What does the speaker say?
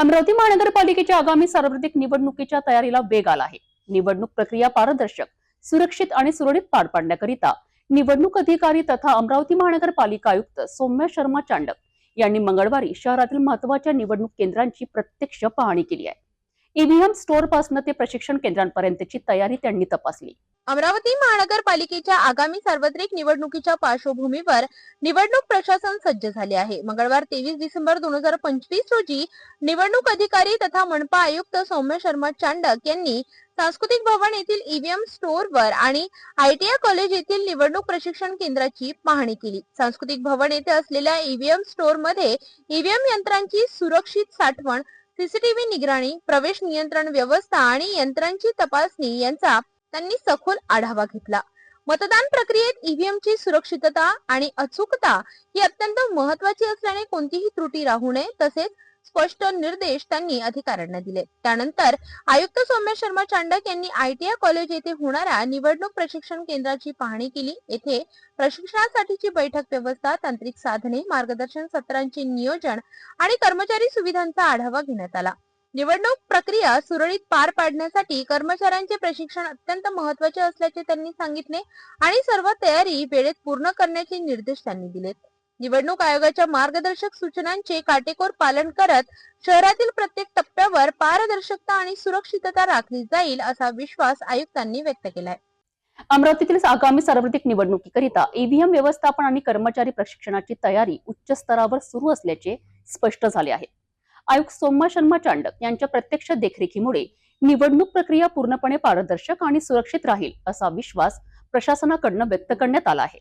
अमरावती महानगरपालिकेच्या आगामी सार्वत्रिक निवडणुकीच्या तयारीला वेग आला आहे। निवडणूक प्रक्रिया पारदर्शक, सुरक्षित आणि सुरळीत पार पाडण्याकरिता निवडणूक अधिकारी तथा अमरावती महानगरपालिका आयुक्त सौम्या शर्मा चांडक यांनी मंगळवारी शहरातील महत्त्वाच्या निवडणूक केंद्रांची प्रत्यक्ष पाहणी केली आहे। ईव्हीएम स्टोअर पासून ते प्रशिक्षण केंद्रांपर्यंतची तयारी त्यांनी तपासली। अमरावती महानगरपालिकेच्या आगामी सार्वत्रिक निवडणुकीच्या पार्श्वभूमीवर निवडणूक प्रशासन सज्ज झाले आहे। मंगळवार 23 डिसेंबर 2025 रोजी निवडणूक अधिकारी तथा मनपा आयुक्त सौम्य शर्मा चांडक यांनी सांस्कृतिक भवन येथील ईव्हीएम स्टोअरवर आणि आयटीआय कॉलेज येथील निवडणूक प्रशिक्षण केंद्राची पाहणी केली। सांस्कृतिक भवन येथे असलेल्या ईव्हीएम स्टोअरमध्ये ईव्हीएम यंत्रांची सुरक्षित साठवण, सीसीटीव्ही निगराणी, प्रवेश नियंत्रण व्यवस्था आणि यंत्रांची तपासणी यांचा त्यांनी सखोल आढावा घेतला। मतदान प्रक्रियेत ईव्हीएमची सुरक्षितता आणि अचूकता ही अत्यंत महत्त्वाची असल्याने कोणतीही त्रुटी राहू नये तसेच स्पष्ट निर्देश त्यांनी अधिकाऱ्यांना दिले। त्यानंतर आयुक्त सौम्य शर्मा चांडक यांनी आयटीआय कॉलेज येथे होणाऱ्या निवडणूक प्रशिक्षण केंद्राची पाहणी केली। येथे प्रशिक्षणासाठीची बैठक व्यवस्था, तांत्रिक साधने, मार्गदर्शन सत्रांचे नियोजन आणि कर्मचारी सुविधांचा आढावा घेण्यात आला। निवडणूक प्रक्रिया सुरळीत पार पाडण्यासाठी कर्मचाऱ्यांचे प्रशिक्षण अत्यंत महत्त्वाचे असल्याचे त्यांनी सांगितले आणि सर्व तयारी वेळेत पूर्ण करण्याचे निर्देश त्यांनी दिले। निवडणूक आयोगाच्या मार्गदर्शक सूचनांचे काटेकोर पालन करत शहरातील प्रत्येक टप्प्यावर पारदर्शकता आणि सुरक्षितता राखली जाईल असा विश्वास आयुक्तांनी व्यक्त केलाय। अमरावतीतील आगामी सार्वत्रिक निवडणुकीकरिता ईव्हीएम व्यवस्थापन आणि कर्मचारी प्रशिक्षणाची तयारी उच्च स्तरावर सुरू असल्याचे स्पष्ट झाले आहे। आयुक्त सौम्या शर्मा चांडक यांच्या प्रत्यक्ष देखरेखीमुळे निवडणूक प्रक्रिया पूर्णपणे पारदर्शक आणि सुरक्षित राहील असा विश्वास प्रशासनाकडून व्यक्त करण्यात आला आहे।